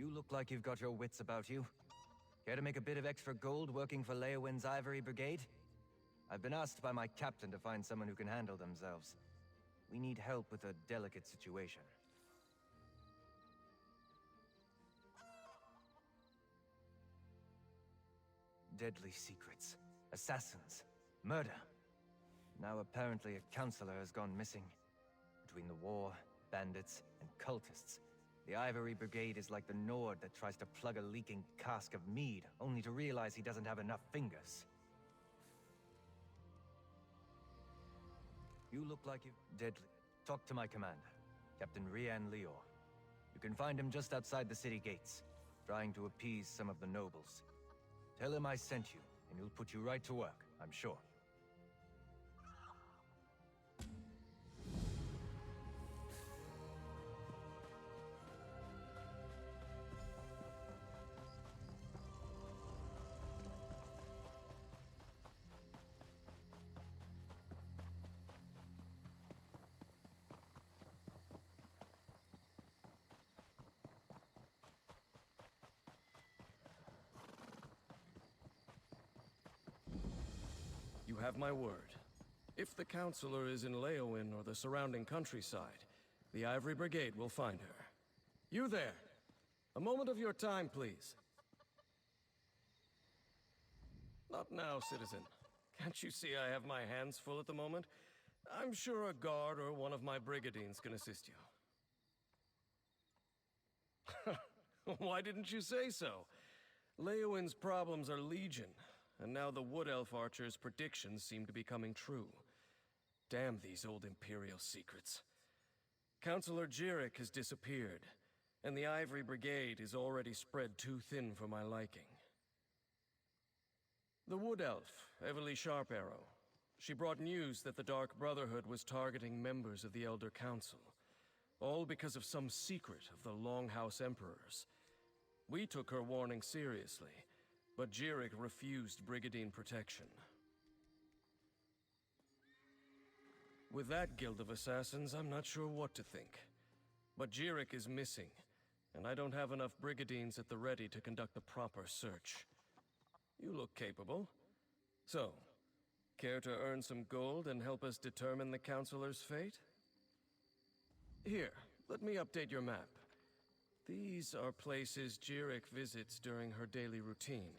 You look like you've got your wits about you. Care to make a bit of extra gold working for Leowin's Ivory Brigade? I've been asked by my captain to find someone who can handle themselves. We need help with a delicate situation. Deadly secrets, assassins, murder. Now apparently a counselor has gone missing. Between the war, bandits, and cultists, the Ivory Brigade is like the Nord that tries to plug a leaking cask of mead, only to realize he doesn't have enough fingers. You look like you... Deadly. Talk to my commander, Captain Rian Lior. You can find him just outside the city gates, trying to appease some of the nobles. Tell him I sent you, and he'll put you right to work, I'm sure. You have my word. If the counselor is in Leowin or the surrounding countryside, the Ivory Brigade will find her. You there! A moment of your time, please. Not now, citizen. Can't you see I have my hands full at the moment? I'm sure a guard or one of my brigadines can assist you. Why didn't you say so? Leowin's problems are legion. And now the Wood Elf Archer's predictions seem to be coming true. Damn these old Imperial secrets. Counselor Jirik has disappeared, and the Ivory Brigade is already spread too thin for my liking. The Wood Elf, Everly Sharparrow. She brought news that the Dark Brotherhood was targeting members of the Elder Council, all because of some secret of the Longhouse Emperors. We took her warning seriously, but Jirik refused Brigadine protection. With that guild of assassins, I'm not sure what to think. But Jirik is missing, and I don't have enough Brigadines at the ready to conduct a proper search. You look capable. So, care to earn some gold and help us determine the Counselor's fate? Here, let me update your map. These are places Jirik visits during her daily routine.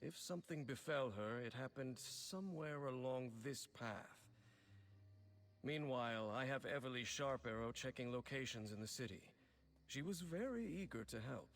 If something befell her, it happened somewhere along this path. Meanwhile, I have Everly Sharparrow checking locations in the city. She was very eager to help.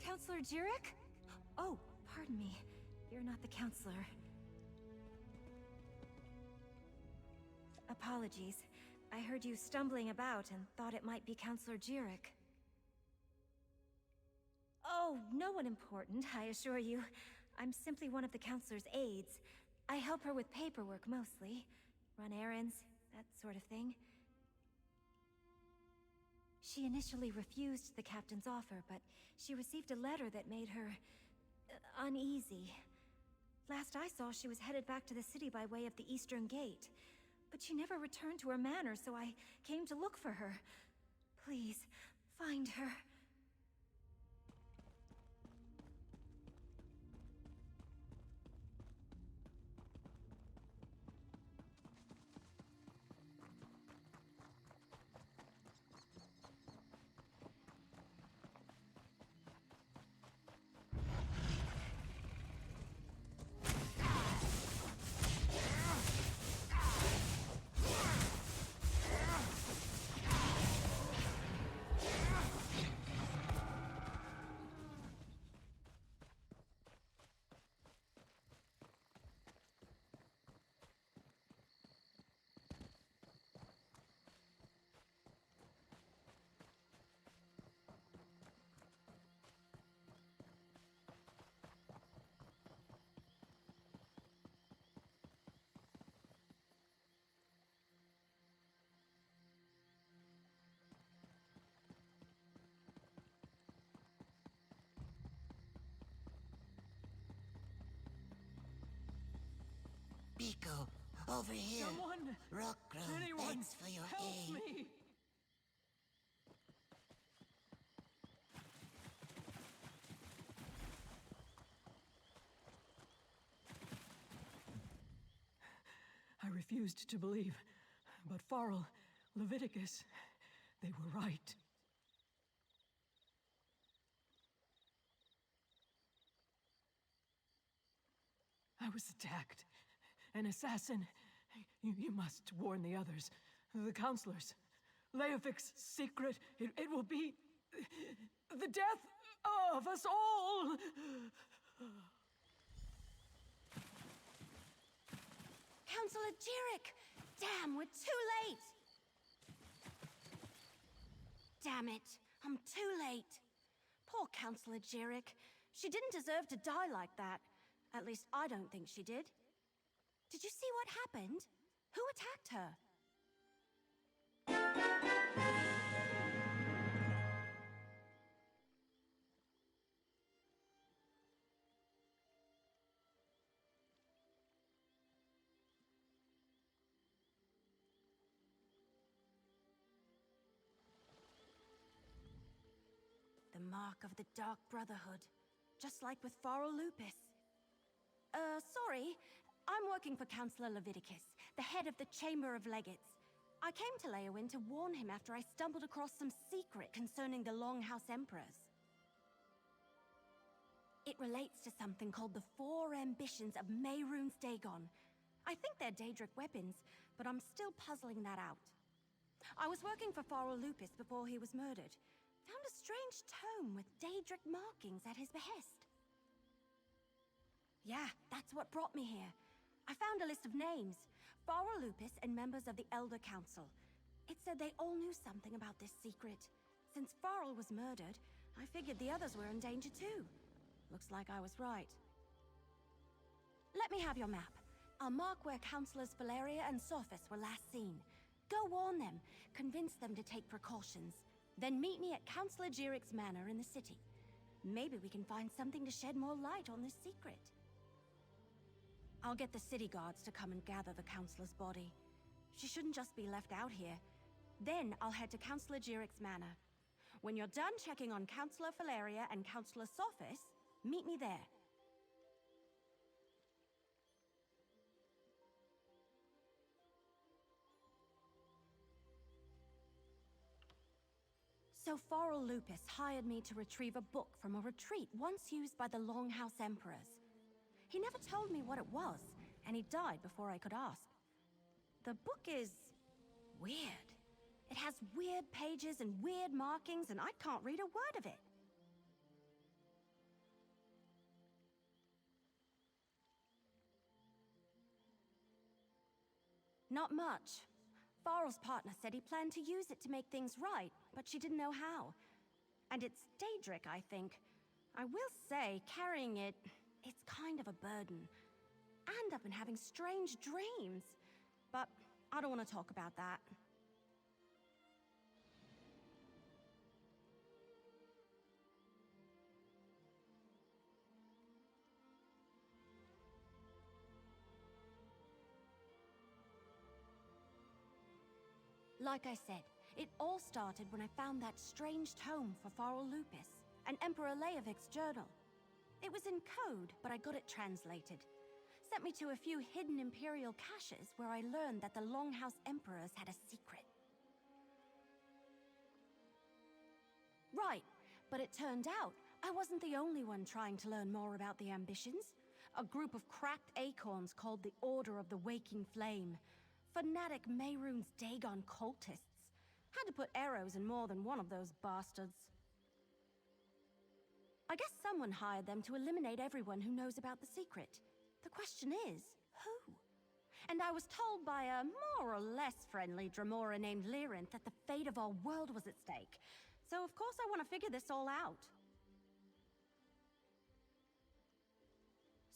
Counselor Jirik? Oh, pardon me. You're not the counselor. Apologies. I heard you stumbling about and thought it might be Counselor Jirik. Oh, no one important, I assure you. I'm simply one of the counselor's aides. I help her with paperwork mostly. Run errands, that sort of thing. She initially refused the captain's offer, but she received a letter that made her uneasy. Last I saw, she was headed back to the city by way of the Eastern Gate. But she never returned to her manor, so I came to look for her. Please, find her. Biko, over here. Someone! Rockgrown Anyone! begs for your Help aid. me! I refused to believe, but Farrell, Leviticus, they were right. I was attacked. An assassin. You must warn the others. The counselors. Leofic's secret. It will be the death of us all! Counselor Jirik! Damn, we're too late! Damn it, I'm too late. Poor Counselor Jirik. She didn't deserve to die like that. At least I don't think she did. Did you see what happened? Who attacked her? The mark of the Dark Brotherhood. Just like with Farrell Lupus. Sorry. I'm working for Counselor Leviticus, the head of the Chamber of Legates. I came to Leowin to warn him after I stumbled across some secret concerning the Longhouse Emperors. It relates to something called the Four Ambitions of Mehrunes Dagon. I think they're Daedric weapons, but I'm still puzzling that out. I was working for Farrell Lupus before he was murdered. Found a strange tome with Daedric markings at his behest. Yeah, that's what brought me here. I found a list of names. Farrell Lupus and members of the Elder Council. It said they all knew something about this secret. Since Farrell was murdered, I figured the others were in danger too. Looks like I was right. Let me have your map. I'll mark where Councillors Valeria and Sophis were last seen. Go warn them, convince them to take precautions. Then meet me at Counselor Jirik's manor in the city. Maybe we can find something to shed more light on this secret. I'll get the city guards to come and gather the Counselor's body. She shouldn't just be left out here. Then I'll head to Counselor Jirik's manor. When you're done checking on Counselor Valeria and Counselor Sophis, meet me there. So Farrell Lupus hired me to retrieve a book from a retreat once used by the Longhouse Emperors. He never told me what it was, and he died before I could ask. The book is weird. It has weird pages and weird markings, and I can't read a word of it. Not much. Farrell's partner said he planned to use it to make things right, but she didn't know how. And it's Daedric, I think. I will say, carrying it's kind of a burden. And I've been having strange dreams. But I don't want to talk about that. Like I said, it all started when I found that strange tome for Farrell Lupus, and Emperor Leovic's journal. It was in code, but I got it translated. Sent me to a few hidden Imperial caches where I learned that the Longhouse Emperors had a secret. Right, but it turned out I wasn't the only one trying to learn more about the ambitions. A group of cracked acorns called the Order of the Waking Flame. Fanatic Mehrunes Dagon cultists. Had to put arrows in more than one of those bastards. I guess someone hired them to eliminate everyone who knows about the secret. The question is, who? And I was told by a more or less friendly Dremora named Lyrinth that the fate of our world was at stake. So of course I want to figure this all out.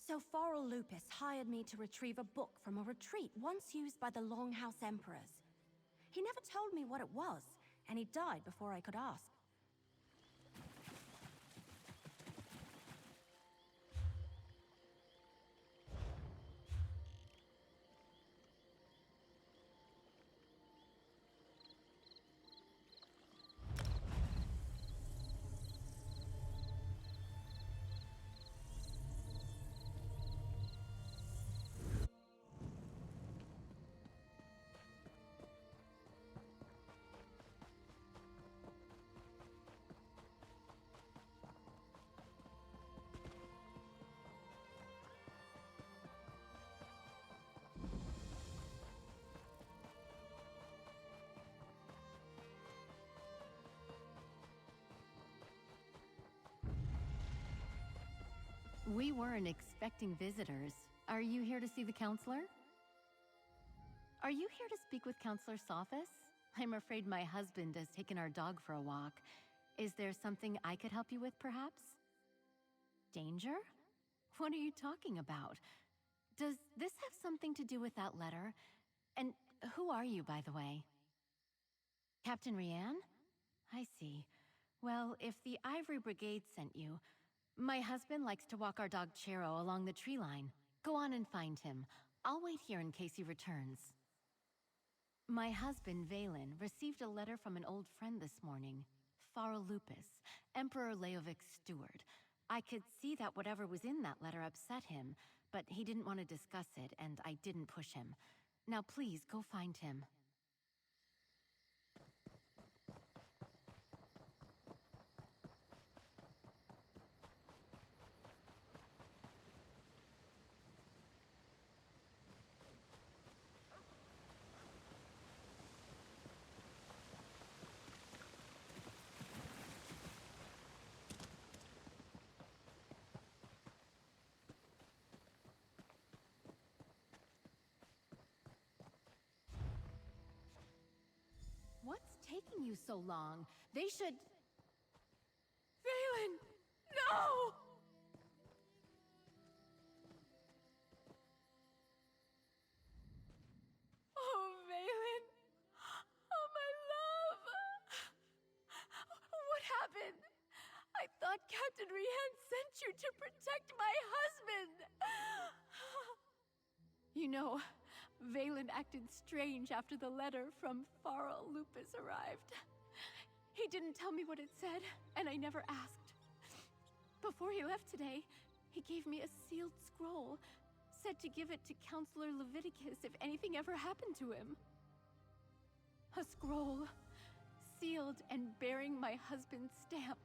So Farrell Lupus hired me to retrieve a book from a retreat once used by the Longhouse Emperors. He never told me what it was, and he died before I could ask. We weren't expecting visitors. Are you here to see the counselor? Are you here to speak with Counselor Sophis? I'm afraid my husband has taken our dog for a walk. Is there something I could help you with, perhaps? Danger? What are you talking about? Does this have something to do with that letter? And who are you, by the way? Captain Rianne? I see. Well, if the Ivory Brigade sent you, my husband likes to walk our dog Chero along the tree line. Go on and find him. I'll wait here in case he returns. My husband, Valen, received a letter from an old friend this morning. Farrell Lupus, Emperor Leovic's steward. I could see that whatever was in that letter upset him, but he didn't want to discuss it, and I didn't push him. Now please, go find him. What's taking you so long? They should... Valen! No! Oh, Valen! Oh, my love! What happened? I thought Captain Rianne sent you to protect my husband! You know, Valen acted strange after the letter from Farrell Lupus arrived. He didn't tell me what it said, and I never asked. Before he left today, he gave me a sealed scroll, said to give it to Counselor Leviticus if anything ever happened to him. A scroll, sealed and bearing my husband's stamp.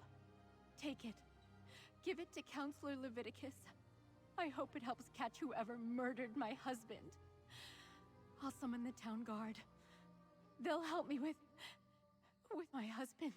Take it. Give it to Counselor Leviticus. I hope it helps catch whoever murdered my husband. I'll summon the town guard. They'll help me with my husband.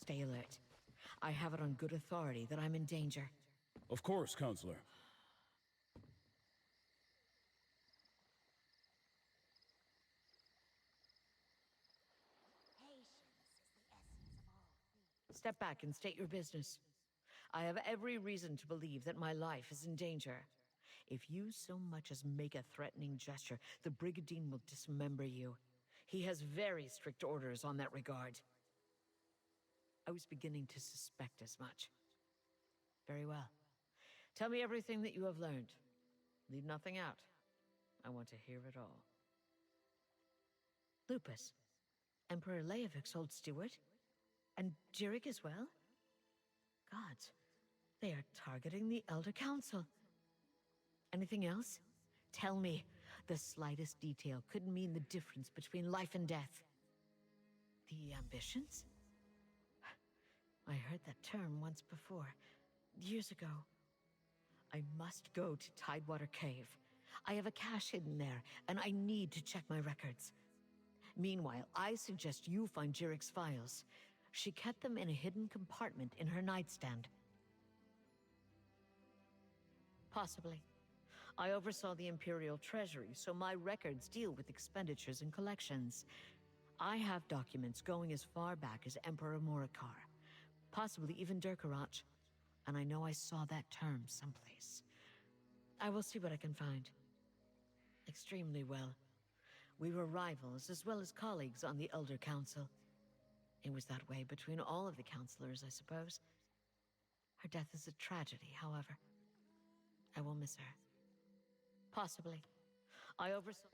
Stay alert. I have it on good authority that I'm in danger. Of course, Counselor. Step back and state your business. I have every reason to believe that my life is in danger. If you so much as make a threatening gesture, the Brigandine will dismember you. He has very strict orders on that regard. I was beginning to suspect as much. Very well. Tell me everything that you have learned. Leave nothing out. I want to hear it all. Lupus. Emperor Leovik's old steward? And Jirik as well? Gods, they are targeting the Elder Council. Anything else? Tell me. The slightest detail could mean the difference between life and death. The ambitions? I heard that term once before, years ago. I must go to Tidewater Cave. I have a cache hidden there, and I need to check my records. Meanwhile, I suggest you find Jirik's files. She kept them in a hidden compartment in her nightstand. Possibly. I oversaw the Imperial Treasury, so my records deal with expenditures and collections. I have documents going as far back as Emperor Morikar, possibly even Durkarach, and I know I saw that term someplace. I will see what I can find. Extremely well. We were rivals as well as colleagues on the Elder Council. It was that way between all of the counselors, I suppose. Her death is a tragedy, however. I will miss her. Possibly. I oversaw...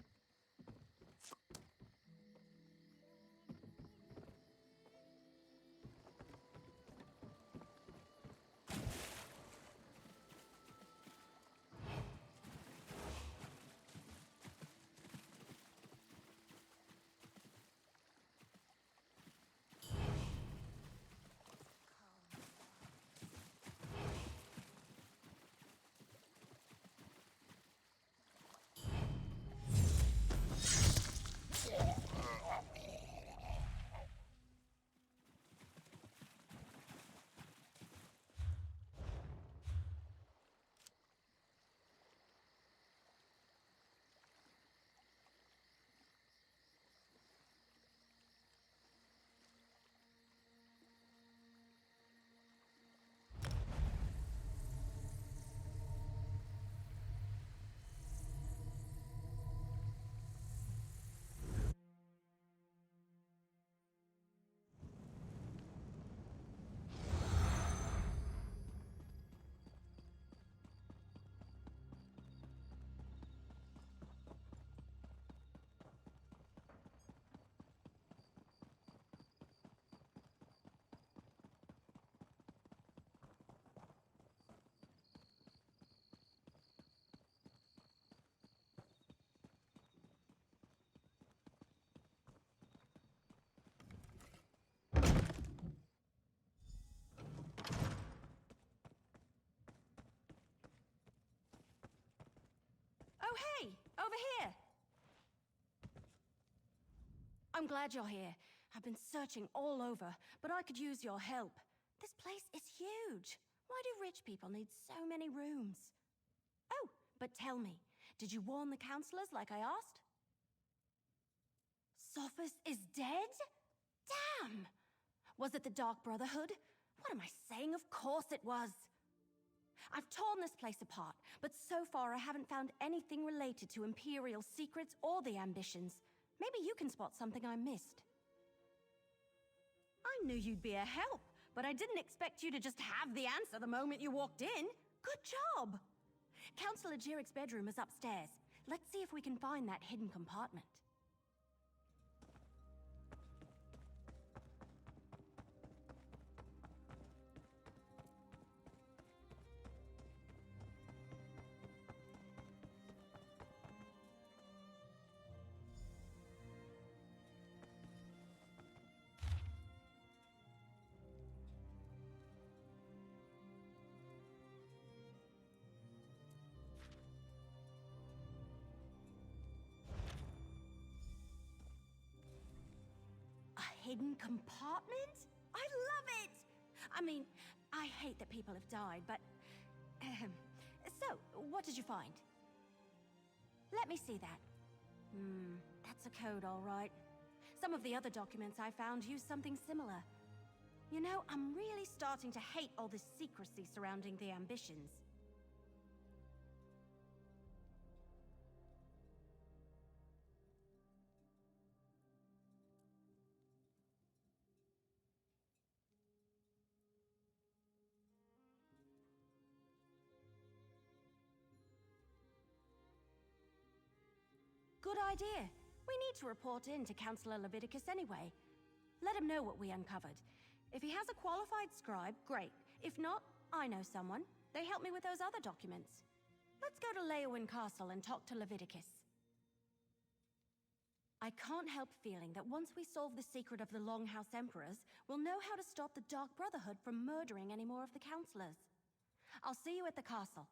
Oh, hey! Over here! I'm glad you're here. I've been searching all over, but I could use your help. This place is huge. Why do rich people need so many rooms? Oh, but tell me, did you warn the counselors like I asked? Sophus is dead? Damn! Was it the Dark Brotherhood? What am I saying? Of course it was! I've torn this place apart, but so far I haven't found anything related to Imperial secrets or the ambitions. Maybe you can spot something I missed. I knew you'd be a help, but I didn't expect you to just have the answer the moment you walked in. Good job! Counselor Jirik's bedroom is upstairs. Let's see if we can find that hidden compartment. Hidden compartment? I love it! I mean, I hate that people have died, but... So, what did you find? Let me see that. That's a code, all right. Some of the other documents I found use something similar. You know, I'm really starting to hate all this secrecy surrounding the ambitions. Good idea. We need to report in to Councillor Leviticus anyway. Let him know what we uncovered. If he has a qualified scribe, great. If not, I know someone. They helped me with those other documents. Let's go to Leowyn Castle and talk to Leviticus. I can't help feeling that once we solve the secret of the Longhouse Emperors, we'll know how to stop the Dark Brotherhood from murdering any more of the councillors. I'll see you at the castle.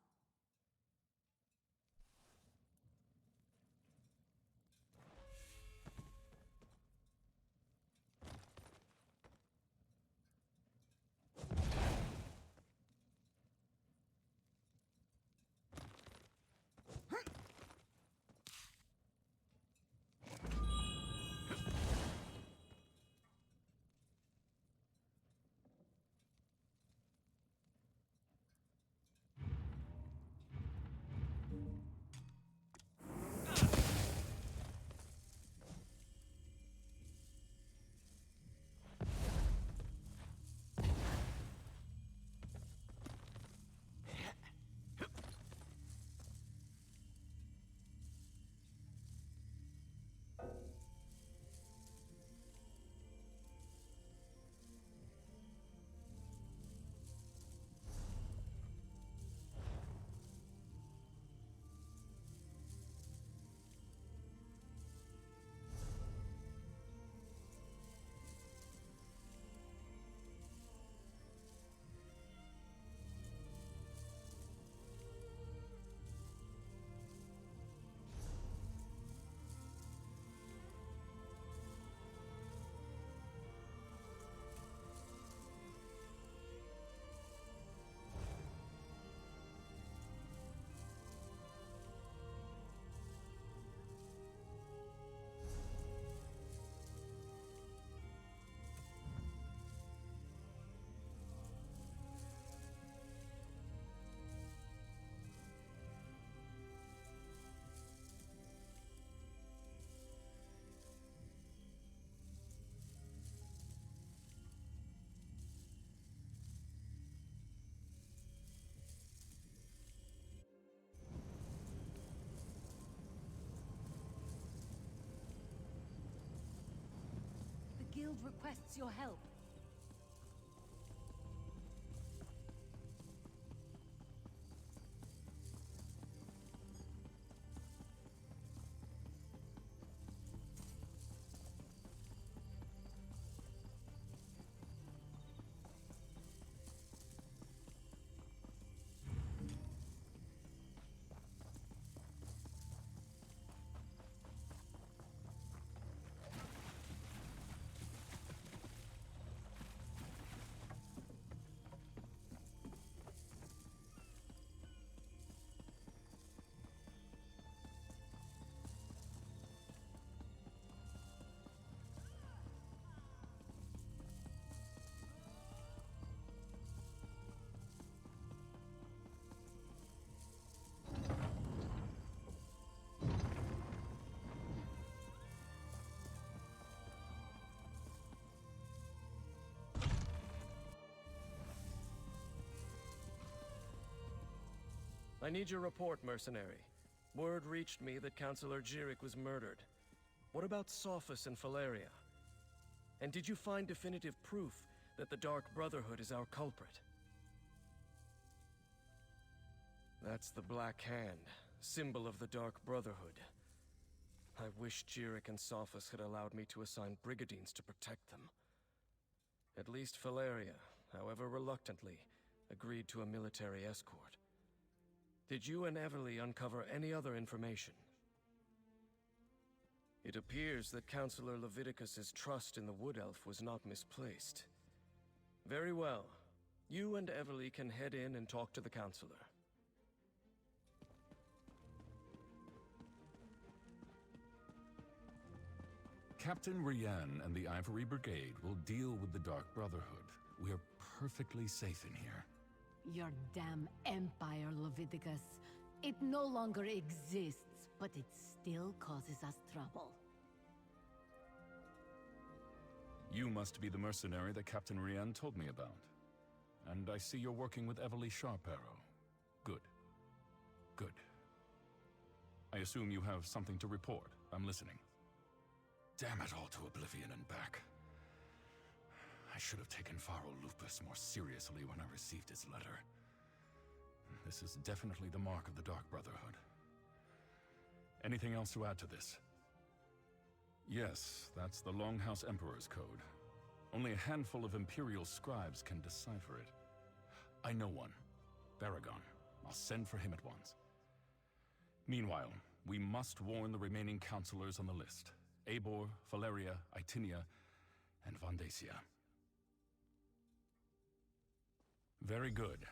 The guild requests your help. I need your report, mercenary. Word reached me that Councillor Jirik was murdered. What about Sophus and Valeria? And did you find definitive proof that the Dark Brotherhood is our culprit? That's the Black Hand, symbol of the Dark Brotherhood. I wish Jirik and Sophus had allowed me to assign brigadines to protect them. At least Valeria, however reluctantly, agreed to a military escort. Did you and Everly uncover any other information? It appears that Councillor Leviticus's trust in the Wood Elf was not misplaced. Very well. You and Everly can head in and talk to the counselor. Captain Rian and the Ivory Brigade will deal with the Dark Brotherhood. We are perfectly safe in here. Your damn empire, Leviticus. It no longer exists, but it still causes us trouble. You must be the mercenary that Captain Rian told me about. And I see you're working with Everly Sharparrow. Good. Good. I assume you have something to report. I'm listening. Damn it all to oblivion and back. I should have taken Faro Lupus more seriously when I received his letter. This is definitely the mark of the Dark Brotherhood. Anything else to add to this? Yes, that's the Longhouse Emperor's code. Only a handful of Imperial scribes can decipher it. I know one. Baragon. I'll send for him at once. Meanwhile, we must warn the remaining counselors on the list. Eivor, Valeria, Itinia, and Vandacia. Very good.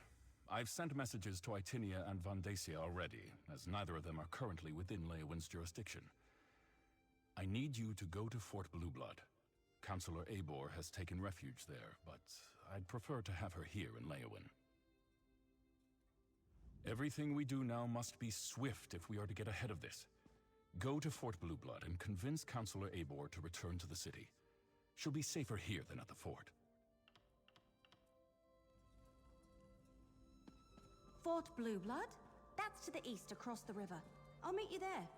I've sent messages to Itinia and Vandacia already, as neither of them are currently within Leowin's jurisdiction. I need you to go to Fort Blueblood. Counselor Eivor has taken refuge there, but I'd prefer to have her here in Leowin. Everything we do now must be swift if we are to get ahead of this. Go to Fort Blueblood and convince Counselor Eivor to return to the city. She'll be safer here than at the fort. Fort Blueblood? That's to the east across the river. I'll meet you there.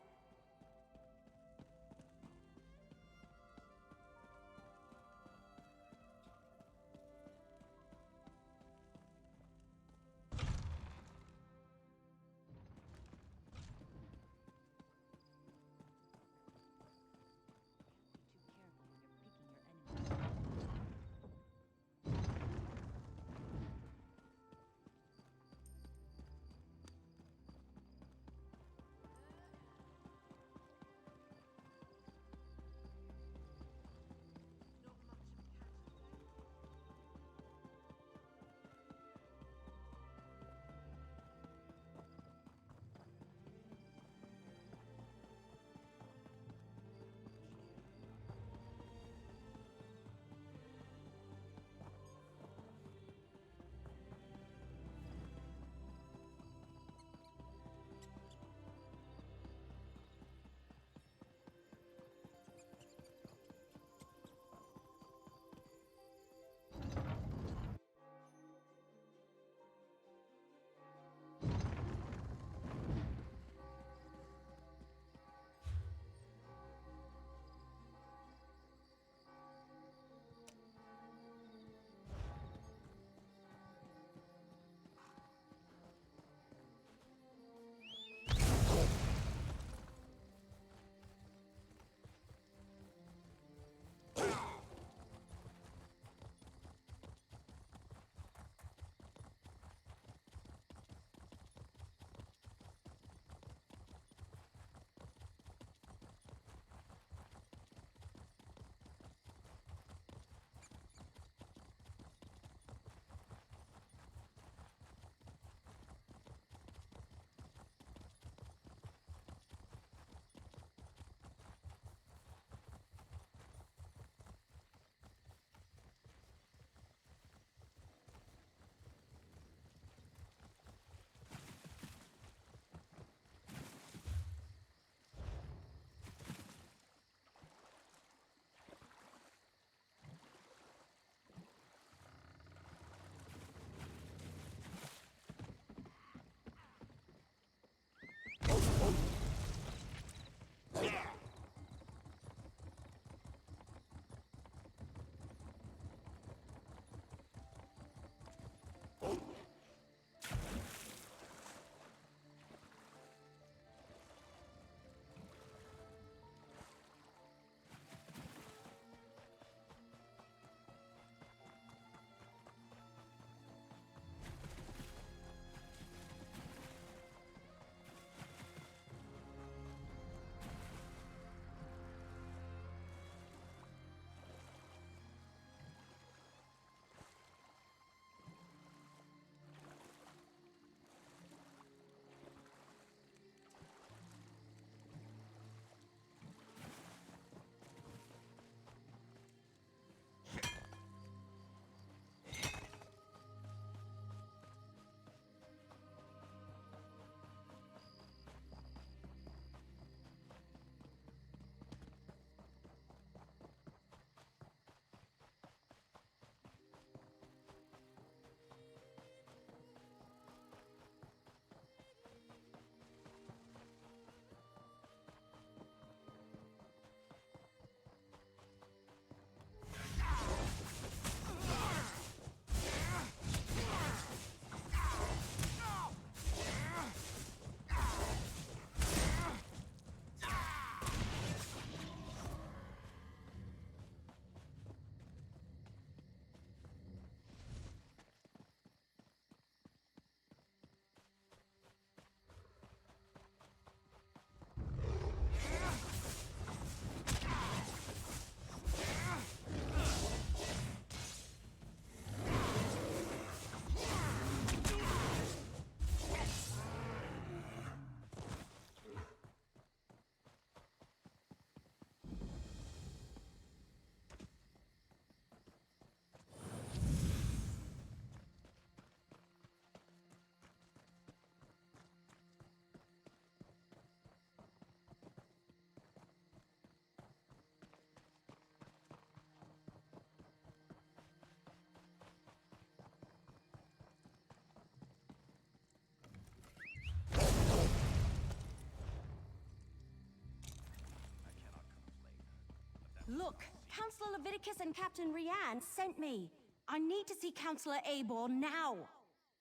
Look, Counselor Leviticus and Captain Rianne sent me. I need to see Counselor Abor now.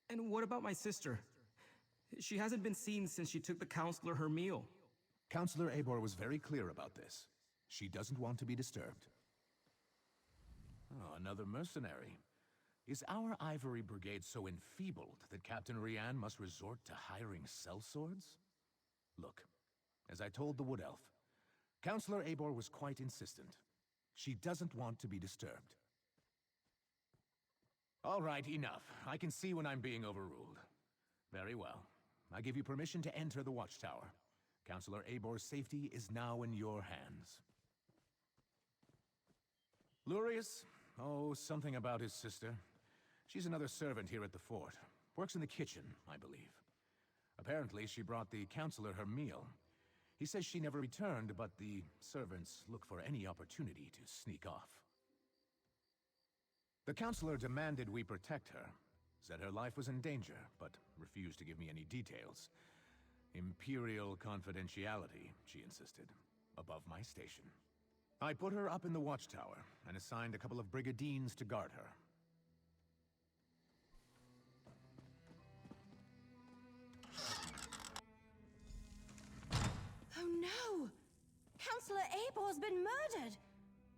And what about my sister? She hasn't been seen since she took the counselor her meal. Counselor Abor was very clear about this. She doesn't want to be disturbed. Oh, another mercenary. Is our Ivory Brigade so enfeebled that Captain Rianne must resort to hiring sellswords? Look, as I told the Wood Elf, Counselor Abor was quite insistent. She doesn't want to be disturbed. All right, enough. I can see when I'm being overruled. Very well. I give you permission to enter the watchtower. Counselor Abor's safety is now in your hands. Lurius? Oh, something about his sister. She's another servant here at the fort. Works in the kitchen, I believe. Apparently, she brought the counselor her meal. He says she never returned, but the servants look for any opportunity to sneak off. The counselor demanded we protect her, said her life was in danger, but refused to give me any details. Imperial confidentiality, she insisted, above my station. I put her up in the watchtower and assigned a couple of brigadines to guard her. Oh no! Counselor Abor's been murdered!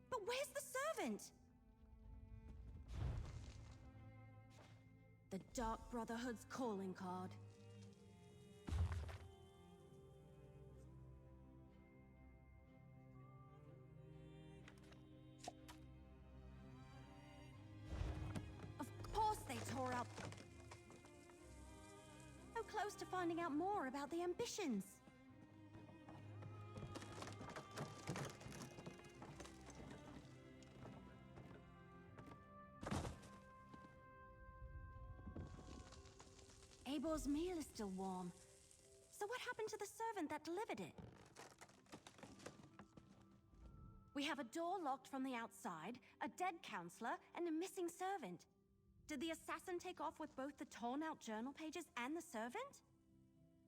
But where's the servant? The Dark Brotherhood's calling card. Of course they tore up. So close to finding out more about the ambitions. Abor's meal is still warm. So what happened to the servant that delivered it? We have a door locked from the outside, a dead counselor, and a missing servant. Did the assassin take off with both the torn-out journal pages and the servant?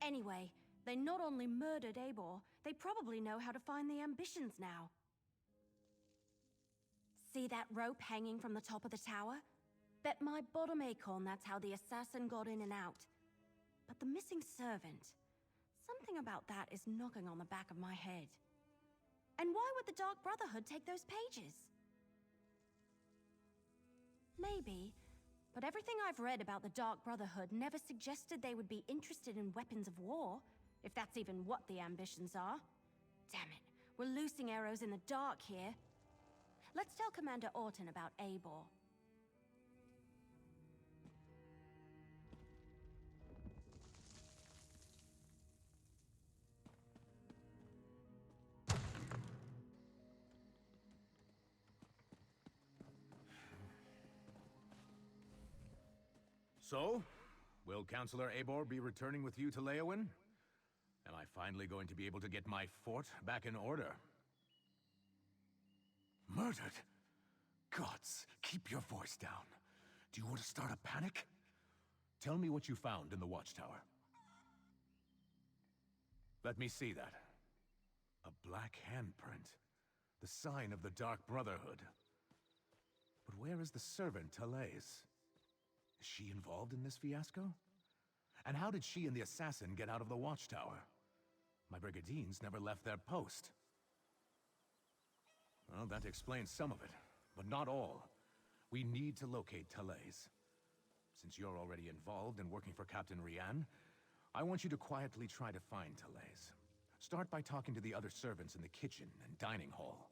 Anyway, they not only murdered Abor, they probably know how to find the ambitions now. See that rope hanging from the top of the tower? Bet my bottom acorn that's how the assassin got in and out. But the missing servant, something about that is knocking on the back of my head. And why would the Dark Brotherhood take those pages? Maybe, but everything I've read about the Dark Brotherhood never suggested they would be interested in weapons of war, if that's even what the ambitions are. Damn it, we're loosing arrows in the dark here. Let's tell Commander Orton about Abor. So, will Counselor Abor be returning with you to Leowin? Am I finally going to be able to get my fort back in order? Murdered? Gods, keep your voice down. Do you want to start a panic? Tell me what you found in the watchtower. Let me see that. A black handprint. The sign of the Dark Brotherhood. But where is the servant, Talais? Is she involved in this fiasco? And how did she and the assassin get out of the watchtower? My brigadines never left their post. Well, that explains some of it, but not all. We need to locate Talais. Since you're already involved and working for Captain Rianne, I want you to quietly try to find Talais. Start by talking to the other servants in the kitchen and dining hall.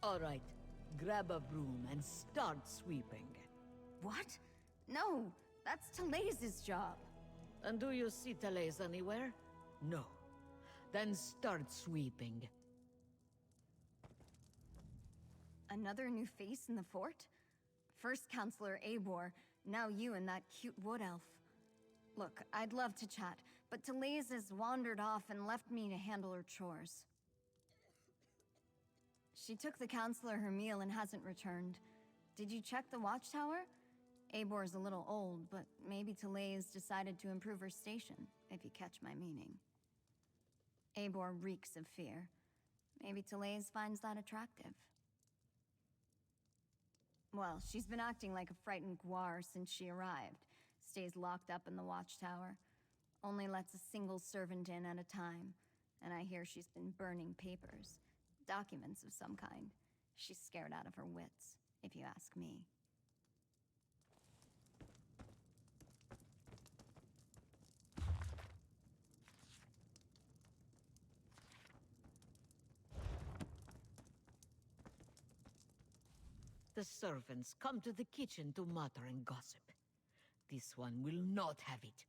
All right, grab a broom and start sweeping. What? No, that's Talaze's job. And do you see Talaze anywhere? No. Then start sweeping. Another new face in the fort? First Counselor Eivor, now you and that cute wood elf. Look, I'd love to chat, but Talaze has wandered off and left me to handle her chores. She took the Counselor her meal and hasn't returned. Did you check the watchtower? Eivor's a little old, but maybe Talaze decided to improve her station, if you catch my meaning. Eivor reeks of fear. Maybe Talaze finds that attractive. Well, she's been acting like a frightened guar since she arrived. Stays locked up in the watchtower. Only lets a single servant in at a time. And I hear she's been burning papers. Documents of some kind. She's scared out of her wits, if you ask me. The servants come to the kitchen to mutter and gossip. This one will not have it.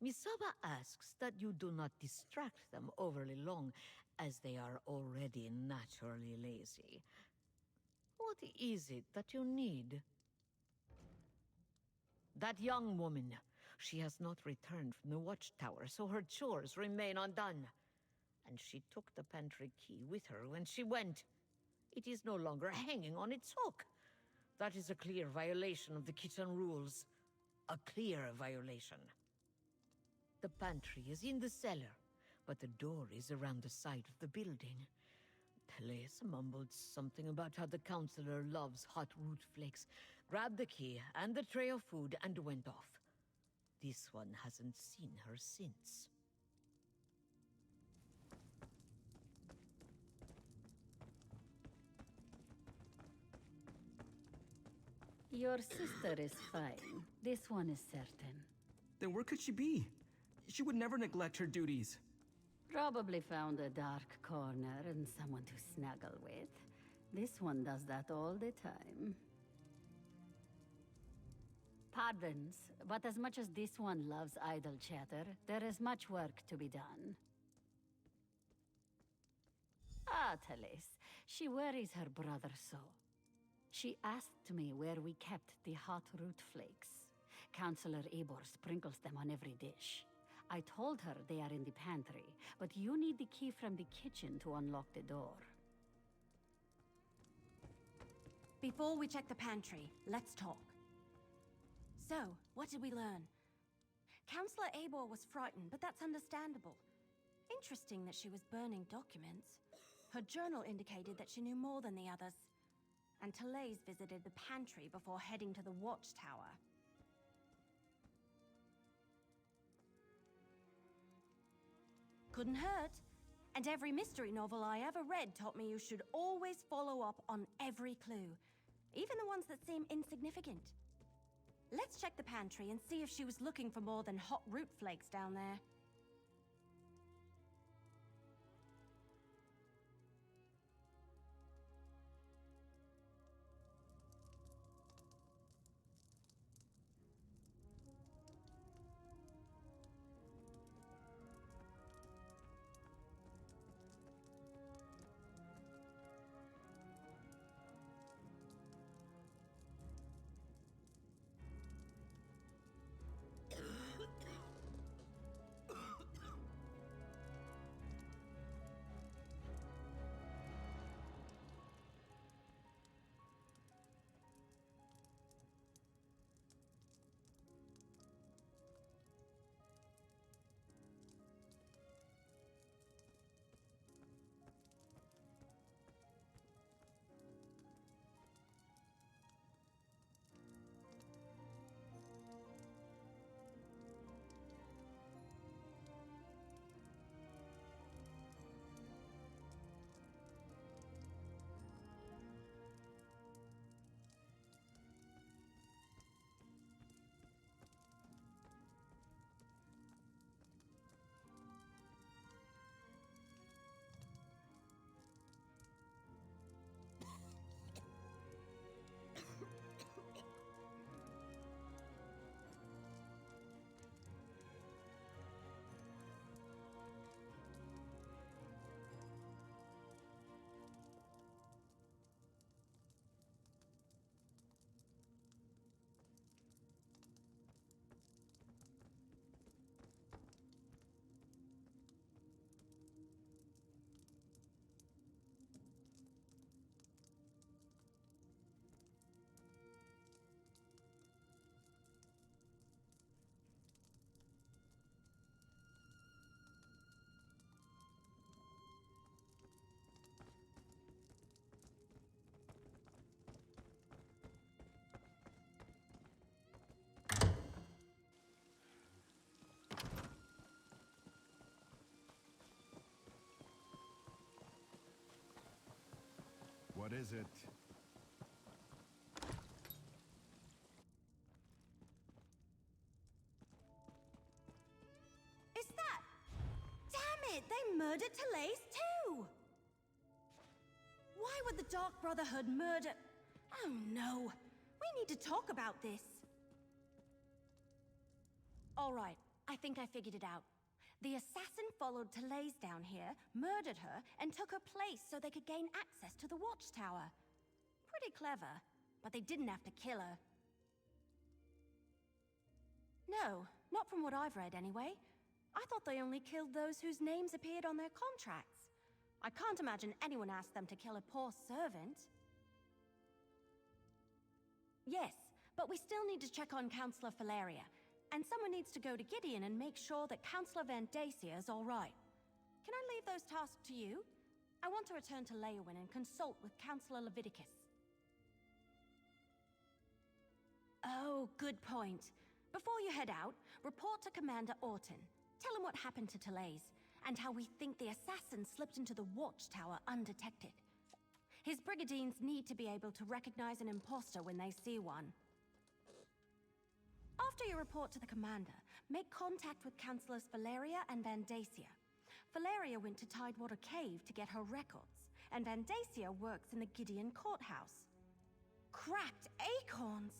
Misaba asks that you do not distract them overly long, as they are already naturally lazy. What is it that you need? That young woman. She has not returned from the watchtower, so her chores remain undone. And she took the pantry key with her when she went. It is no longer hanging on its hook. That is a clear violation of the kitchen rules. A clear violation. The pantry is in the cellar, but the door is around the side of the building. Talaze mumbled something about how the counselor loves hot root flakes, grabbed the key and the tray of food and went off. This one hasn't seen her since. Your sister is fine. This one is certain. Then where could she be? She would never neglect her duties. Probably found a dark corner and someone to snuggle with. This one does that all the time. Pardons, but as much as this one loves idle chatter, there is much work to be done. Ah, Talaze. She worries her brother so. She asked me where we kept the hot root flakes. Counselor Eivor sprinkles them on every dish. I told her they are in the pantry, but you need the key from the kitchen to unlock the door. Before we check the pantry, let's talk. So, what did we learn? Counselor Eivor was frightened, but that's understandable. Interesting that she was burning documents. Her journal indicated that she knew more than the others. And Talaze visited the pantry before heading to the watchtower. Couldn't hurt. And every mystery novel I ever read taught me you should always follow up on every clue, even the ones that seem insignificant. Let's check the pantry and see if she was looking for more than hot root flakes down there. is it? Is that... Damn it! They murdered Talais too! Why would the Dark Brotherhood murder... Oh no! We need to talk about this. Alright, I think I figured it out. The assassin followed Talais down here, murdered her, and took her place so they could gain access to the watchtower. Pretty clever, but they didn't have to kill her. No, not from what I've read anyway. I thought they only killed those whose names appeared on their contracts. I can't imagine anyone asked them to kill a poor servant. Yes, but we still need to check on Councillor Valeria. And someone needs to go to Gideon and make sure that Councillor Vandacia is all right. Can I leave those tasks to you? I want to return to Leowyn and consult with Councillor Leviticus. Oh, good point. Before you head out, report to Commander Orton. Tell him what happened to Talais, and how we think the assassin slipped into the watchtower undetected. His brigadines need to be able to recognize an imposter when they see one. After you report to the commander, make contact with Councillors Valeria and Vandacia. Valeria went to Tidewater Cave to get her records, and Vandacia works in the Gideon courthouse. Cracked acorns!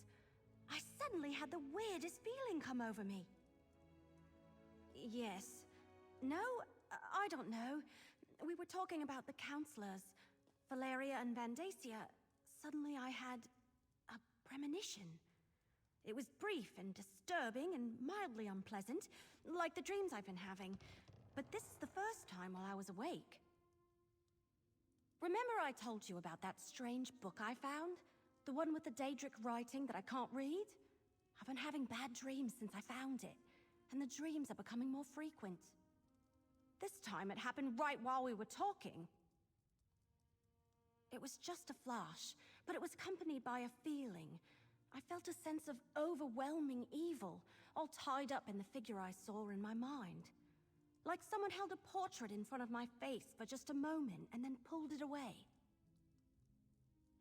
I suddenly had the weirdest feeling come over me. Yes. No, I don't know. We were talking about the counselors, Valeria and Vandacia. Suddenly I had a premonition. It was brief and disturbing and mildly unpleasant, like the dreams I've been having. But this is the first time while I was awake. Remember I told you about that strange book I found? The one with the Daedric writing that I can't read? I've been having bad dreams since I found it, and the dreams are becoming more frequent. This time it happened right while we were talking. It was just a flash, but it was accompanied by a feeling. I felt a sense of overwhelming evil, all tied up in the figure I saw in my mind. Like someone held a portrait in front of my face for just a moment and then pulled it away.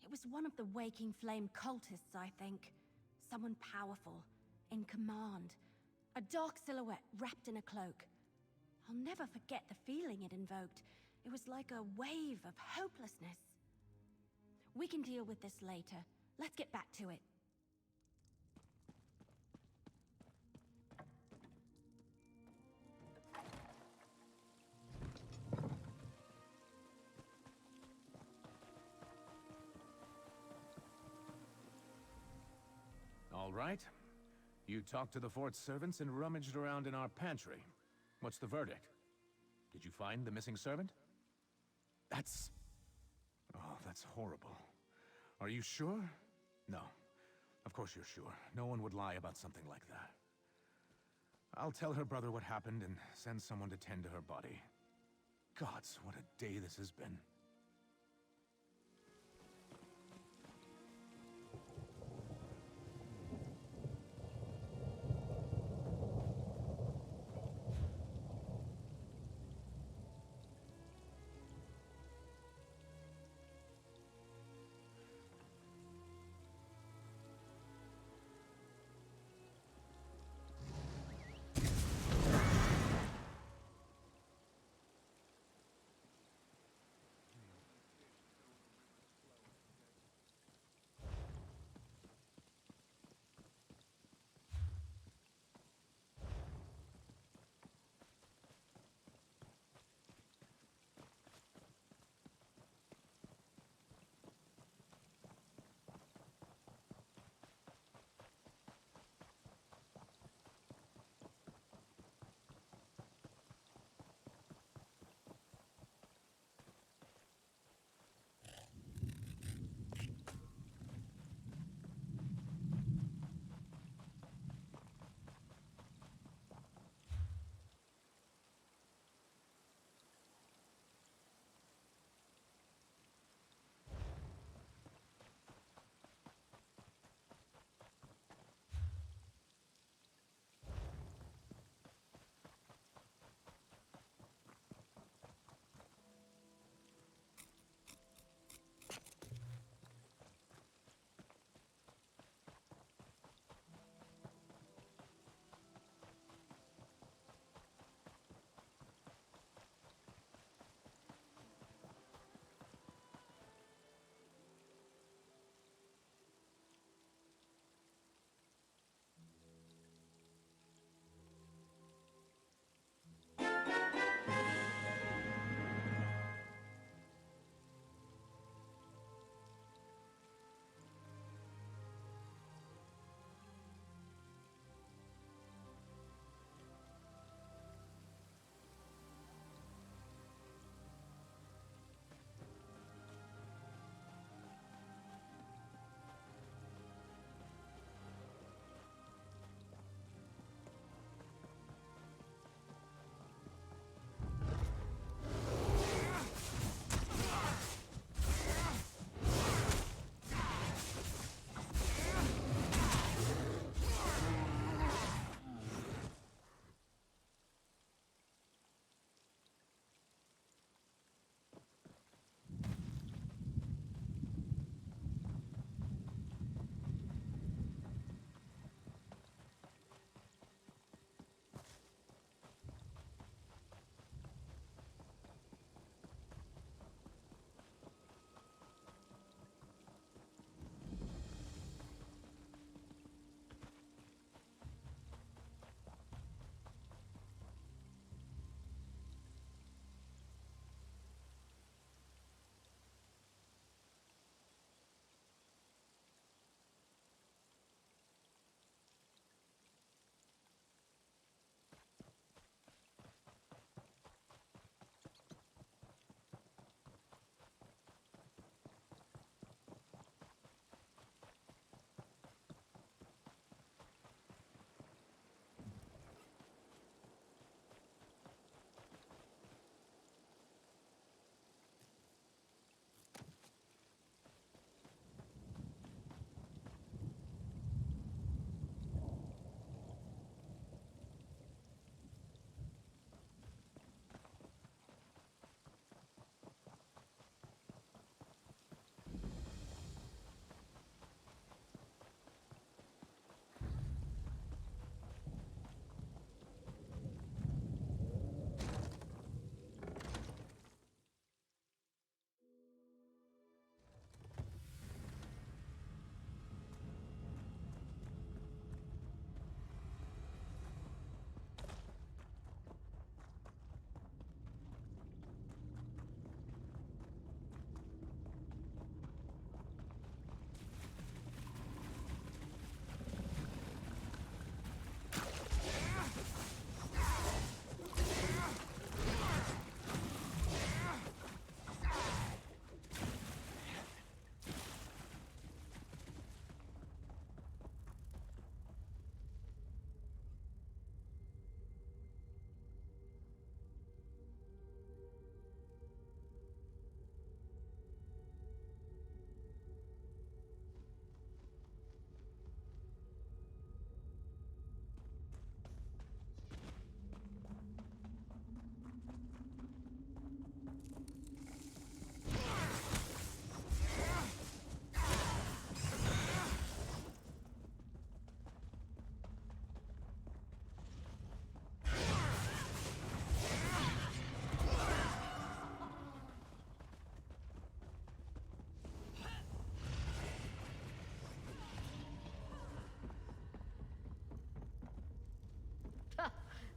It was one of the Waking Flame cultists, I think. Someone powerful, in command. A dark silhouette wrapped in a cloak. I'll never forget the feeling it invoked. It was like a wave of hopelessness. We can deal with this later. Let's get back to it. All right. You talked to the fort's servants and rummaged around in our pantry. What's the verdict? Did you find the missing servant? That's... Oh, that's horrible. Are you sure? No. Of course you're sure. No one would lie about something like that. I'll tell her brother what happened and send someone to tend to her body. Gods, what a day this has been.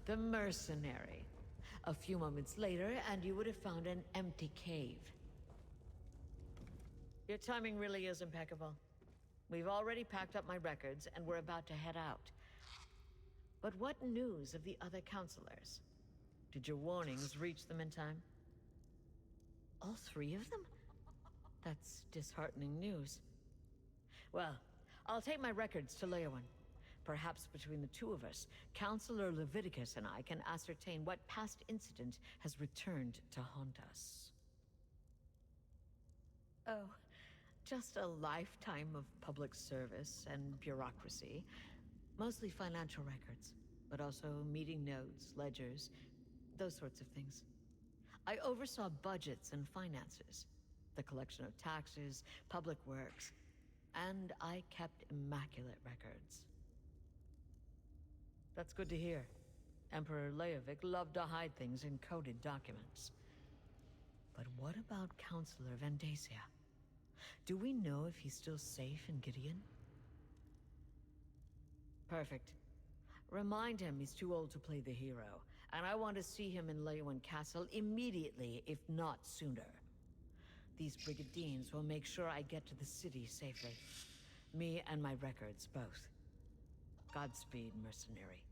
The mercenary. A few moments later, and you would have found an empty cave. Your timing really is impeccable. We've already packed up my records, and we're about to head out. But what news of the other counselors? Did your warnings reach them in time? All three of them? That's disheartening news. Well, I'll take my records to Leowen. Perhaps between the two of us, Counselor Leviticus and I can ascertain what past incident has returned to haunt us. Oh, just a lifetime of public service and bureaucracy. Mostly financial records, but also meeting notes, ledgers, those sorts of things. I oversaw budgets and finances, the collection of taxes, public works, and I kept immaculate records. That's good to hear. Emperor Leovic loved to hide things in coded documents. But what about Counselor Vendacia? Do we know if he's still safe in Gideon? Perfect. Remind him he's too old to play the hero, and I want to see him in Leowen Castle immediately, if not sooner. These Brigadines will make sure I get to the city safely. Me and my records, both. Godspeed, mercenary.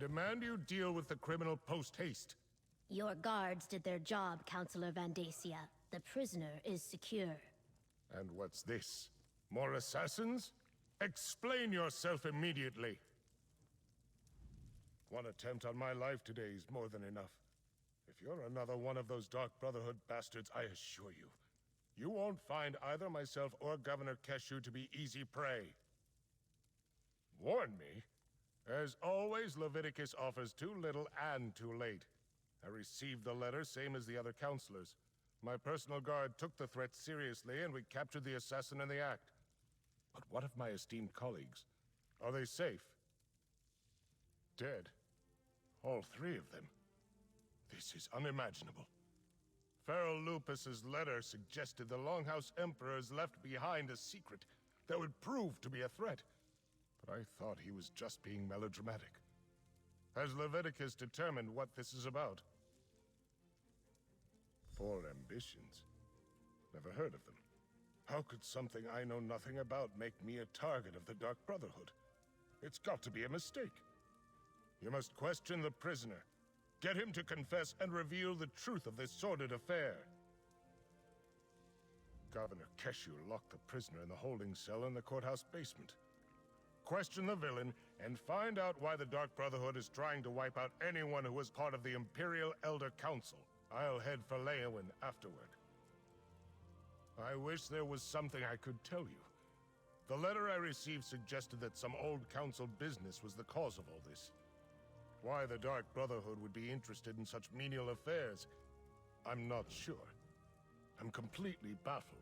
demand you deal with the criminal post-haste. Your guards did their job, Counselor Vandacia. The prisoner is secure. And what's this? More assassins? Explain yourself immediately. One attempt on my life today is more than enough. If you're another one of those Dark Brotherhood bastards, I assure you, you won't find either myself or Governor Keshu to be easy prey. Warn me? As always, Leviticus offers too little and too late. I received the letter, same as the other counselors. My personal guard took the threat seriously, and we captured the assassin in the act. But what of my esteemed colleagues? Are they safe? Dead? All three of them? This is unimaginable. Pharaoh Lupus's letter suggested the Longhouse Emperors left behind a secret that would prove to be a threat. But I thought he was just being melodramatic. Has Leviticus determined what this is about? 4 ambitions. Never heard of them. How could something I know nothing about make me a target of the Dark Brotherhood? It's got to be a mistake. You must question the prisoner. Get him to confess and reveal the truth of this sordid affair. Governor Keshu locked the prisoner in the holding cell in the courthouse basement. Question the villain and find out why the Dark Brotherhood is trying to wipe out anyone who was part of the Imperial Elder Council. I'll head for Leowin afterward. I wish there was something I could tell you. The letter I received suggested that some old council business was the cause of all this. Why the Dark Brotherhood would be interested in such menial affairs, I'm not sure. I'm completely baffled.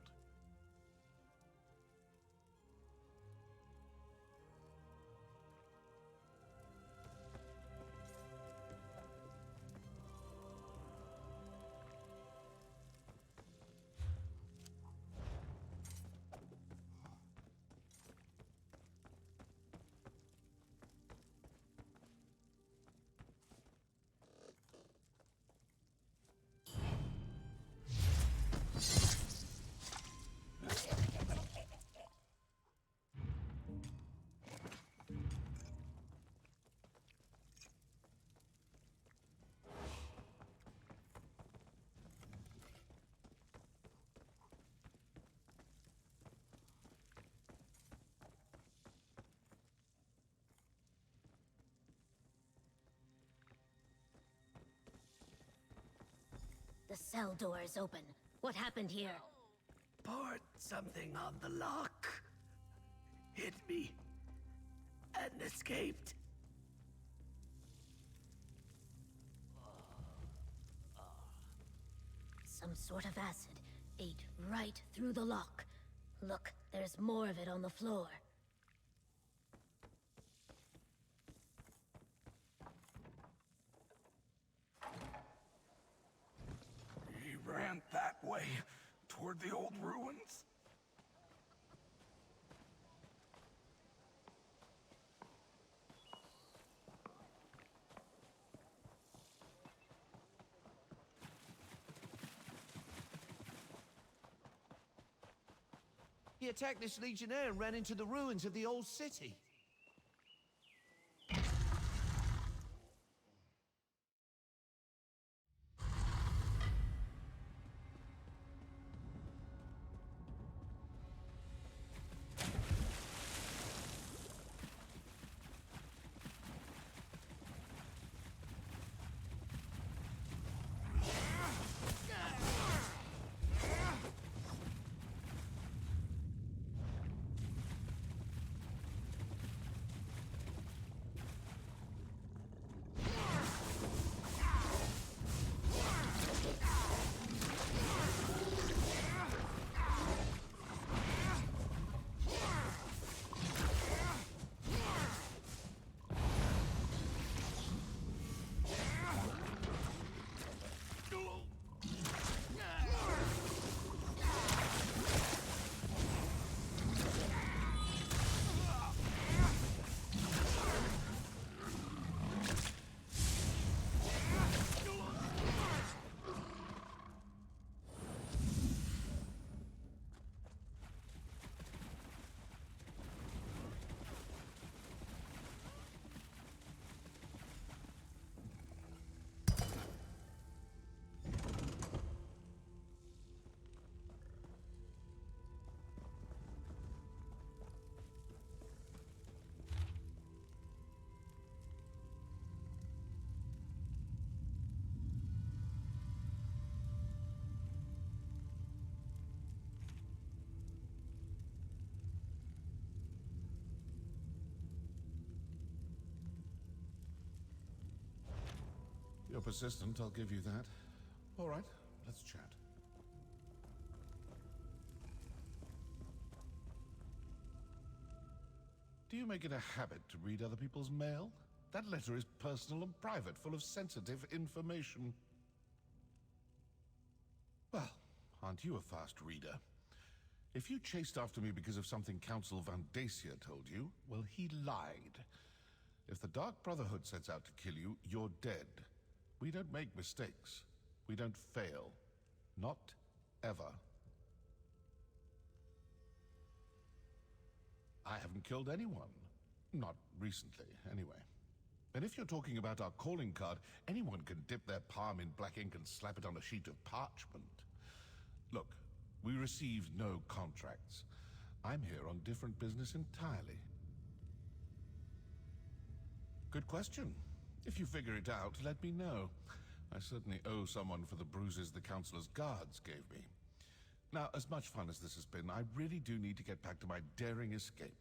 The cell door is open. What happened here? Poured something on the lock. Hit me. And escaped. Some sort of acid ate right through the lock. Look, there's more of it on the floor. He ran that way, toward the old ruins. He attacked this legionnaire and ran into the ruins of the old city. You're persistent, I'll give you that. All right, let's chat. Do you make it a habit to read other people's mail? That letter is personal and private, full of sensitive information. Well, aren't you a fast reader? If you chased after me because of something Council Van Dacia told you, well, he lied. If the Dark Brotherhood sets out to kill you, you're dead. We don't make mistakes. We don't fail. Not ever. I haven't killed anyone. Not recently, anyway. And if you're talking about our calling card, anyone can dip their palm in black ink and slap it on a sheet of parchment. Look, we received no contracts. I'm here on different business entirely. Good question. If you figure it out, let me know. I certainly owe someone for the bruises the Councilor's guards gave me. Now, as much fun as this has been, I really do need to get back to my daring escape.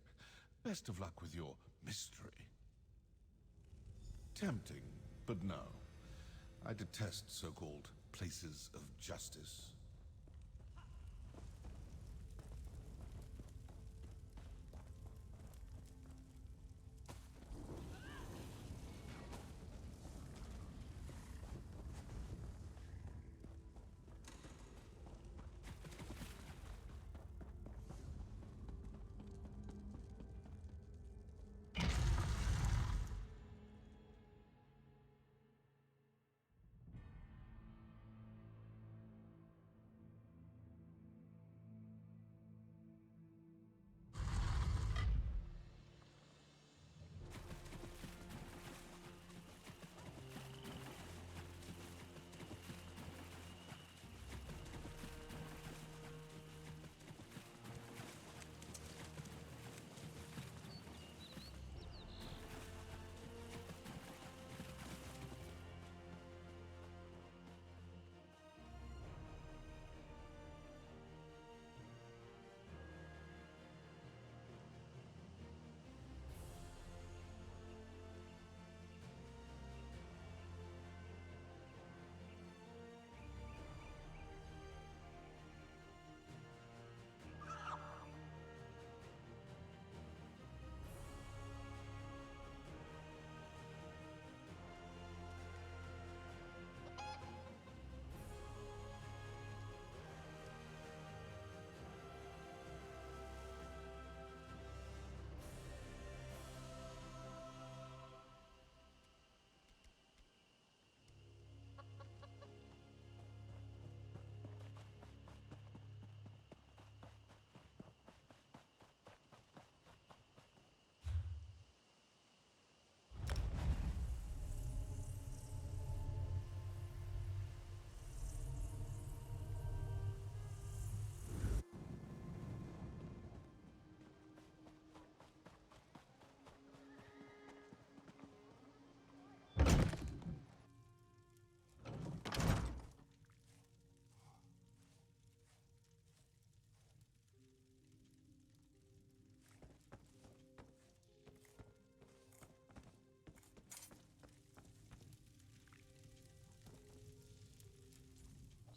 Best of luck with your mystery. Tempting, but no. I detest so-called places of justice.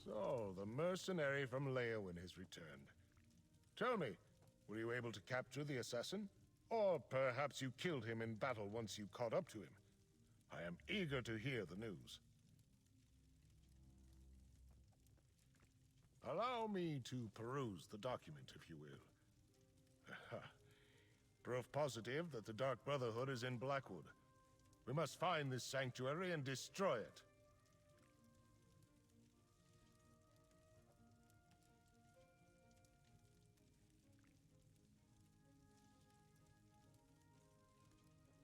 So, the mercenary from Leowin has returned. Tell me, were you able to capture the assassin? Or perhaps you killed him in battle once you caught up to him? I am eager to hear the news. Allow me to peruse the document, if you will. Proof positive that the Dark Brotherhood is in Blackwood. We must find this sanctuary and destroy it.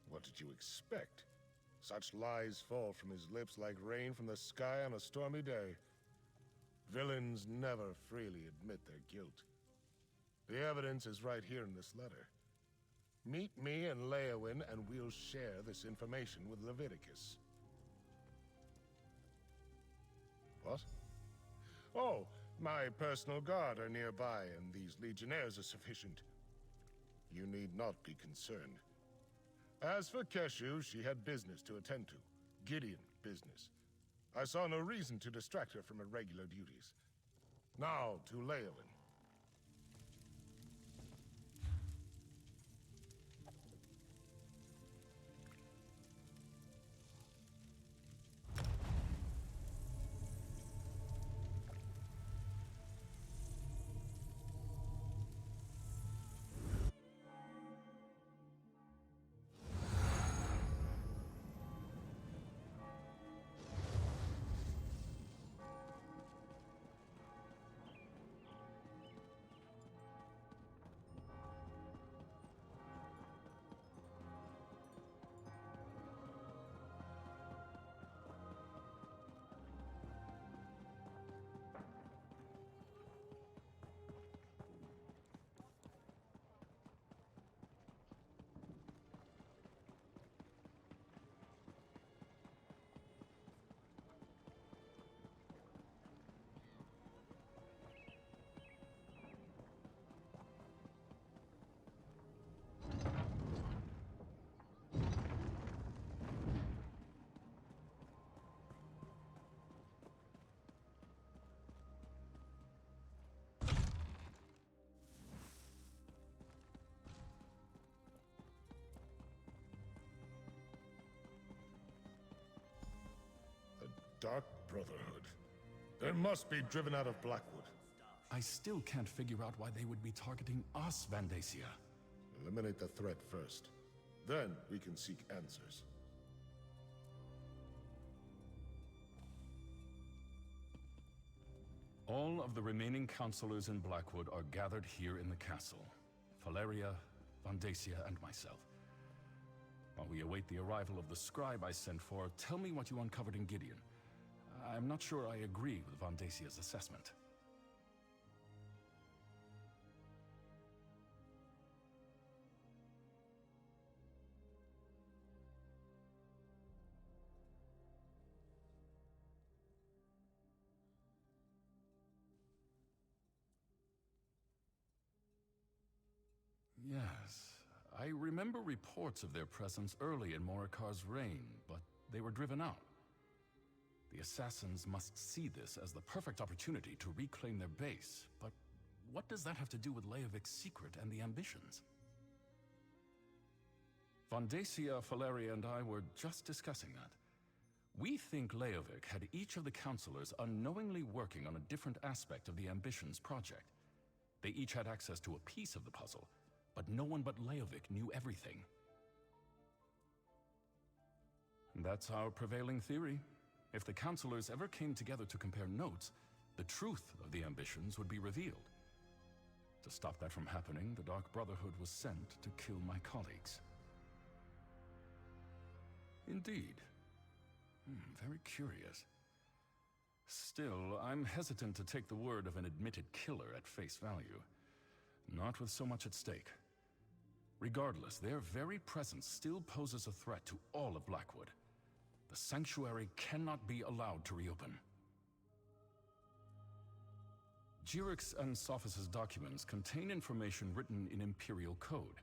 What did you expect? Such lies fall from his lips like rain from the sky on a stormy day. Villains never freely admit their guilt. The evidence is right here in this letter. Meet me in Leowin and we'll share this information with Leviticus. What? Oh, my personal guard are nearby and these legionnaires are sufficient. You need not be concerned. As for Keshu, she had business to attend to. Gideon business. I saw no reason to distract her from her regular duties. Now to Leowin. Dark Brotherhood. They must be driven out of Blackwood. I still can't figure out why they would be targeting us, Vandacia. Eliminate the threat first. Then we can seek answers. All of the remaining counselors in Blackwood are gathered here in the castle. Valeria, Vandacia, and myself. While we await the arrival of the scribe I sent for, tell me what you uncovered in Gideon. I'm not sure I agree with Vandacia's assessment. Yes, I remember reports of their presence early in Morikar's reign, but they were driven out. The assassins must see this as the perfect opportunity to reclaim their base, but what does that have to do with Leovik's secret and the ambitions? Vandacia, Valeria, and I were just discussing that. We think Leovik had each of the counselors unknowingly working on a different aspect of the Ambitions project. They each had access to a piece of the puzzle, but no one but Leovik knew everything. That's our prevailing theory. If the counselors ever came together to compare notes, the truth of the Ambitions would be revealed. To stop that from happening, the Dark Brotherhood was sent to kill my colleagues. Indeed. Very curious. Still, I'm hesitant to take the word of an admitted killer at face value. Not with so much at stake. Regardless, their very presence still poses a threat to all of Blackwood. The sanctuary cannot be allowed to reopen. Jirik's and Sophis' documents contain information written in Imperial code.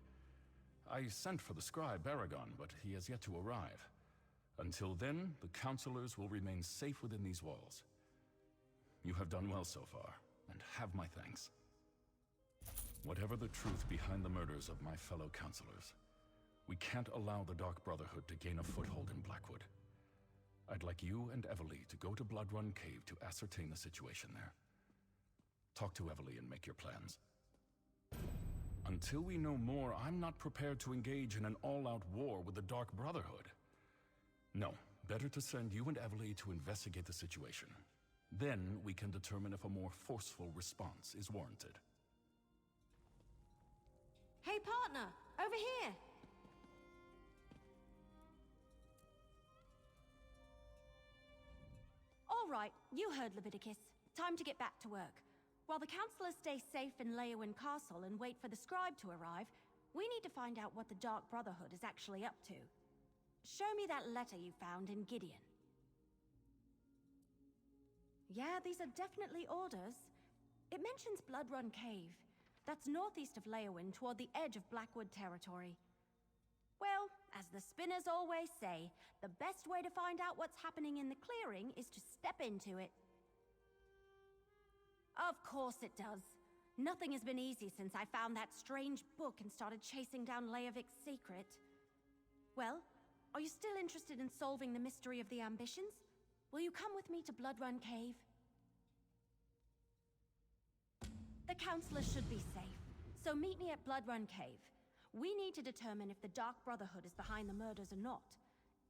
I sent for the scribe Aragon, but he has yet to arrive. Until then, the counselors will remain safe within these walls. You have done well so far, and have my thanks. Whatever the truth behind the murders of my fellow counselors, we can't allow the Dark Brotherhood to gain a foothold in Blackwood. I'd like you and Evely to go to Bloodrun Cave to ascertain the situation there. Talk to Evely and make your plans. Until we know more, I'm not prepared to engage in an all-out war with the Dark Brotherhood. No, better to send you and Evely to investigate the situation. Then we can determine if a more forceful response is warranted. Hey, partner! Over here! All right, you heard Leviticus. Time to get back to work. While the counselors stay safe in Leowin Castle and wait for the scribe to arrive, we need to find out what the Dark Brotherhood is actually up to. Show me that letter you found in Gideon. Yeah, these are definitely orders. It mentions Bloodrun Cave. That's northeast of Leowin, toward the edge of Blackwood territory. Well, As the spinners always say, the best way to find out what's happening in the clearing is to step into it. Of course it does. Nothing has been easy since I found that strange book and started chasing down Leovik's secret. Well, are you still interested in solving the mystery of the ambitions? Will you come with me to Bloodrun Cave? The counselors should be safe, so meet me at Bloodrun Cave. We need to determine if the Dark Brotherhood is behind the murders or not.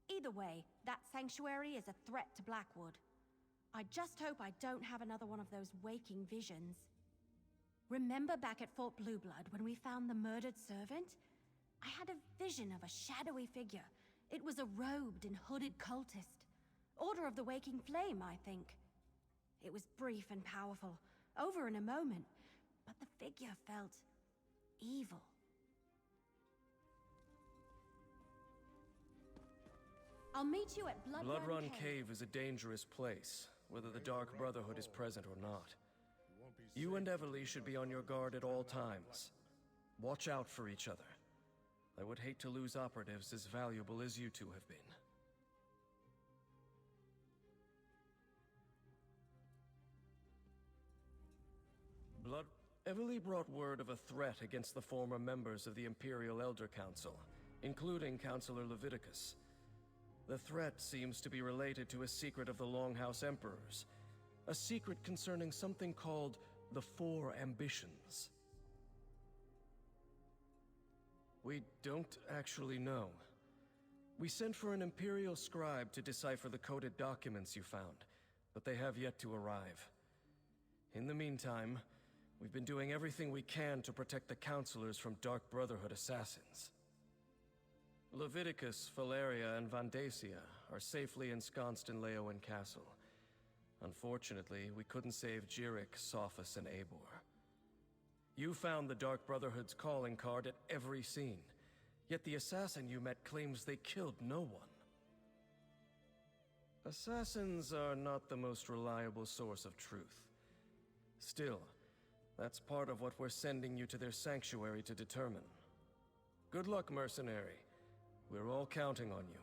Either way, that sanctuary is a threat to Blackwood. I just hope I don't have another one of those waking visions. Remember back at Fort Blueblood when we found the murdered servant? I had a vision of a shadowy figure. It was a robed and hooded cultist. Order of the Waking Flame, I think. It was brief and powerful, over in a moment, but the figure felt evil. I'll meet you at Bloodrun Cave is a dangerous place, whether the Dark Brotherhood is present or not. You and Everly should be on your guard at all times. Watch out for each other. I would hate to lose operatives as valuable as you two have been. Everly brought word of a threat against the former members of the Imperial Elder Council, including Councilor Leviticus. The threat seems to be related to a secret of the Longhouse Emperors. A secret concerning something called the Four Ambitions. We don't actually know. We sent for an Imperial scribe to decipher the coded documents you found, but they have yet to arrive. In the meantime, we've been doing everything we can to protect the counselors from Dark Brotherhood assassins. Leviticus, Valeria, and Vandacia are safely ensconced in Leowen Castle. Unfortunately, we couldn't save Jirik, Sophus, and Eivor. You found the Dark Brotherhood's calling card at every scene, yet the assassin you met claims they killed no one. Assassins are not the most reliable source of truth. Still, that's part of what we're sending you to their sanctuary to determine. Good luck, mercenary. We're all counting on you.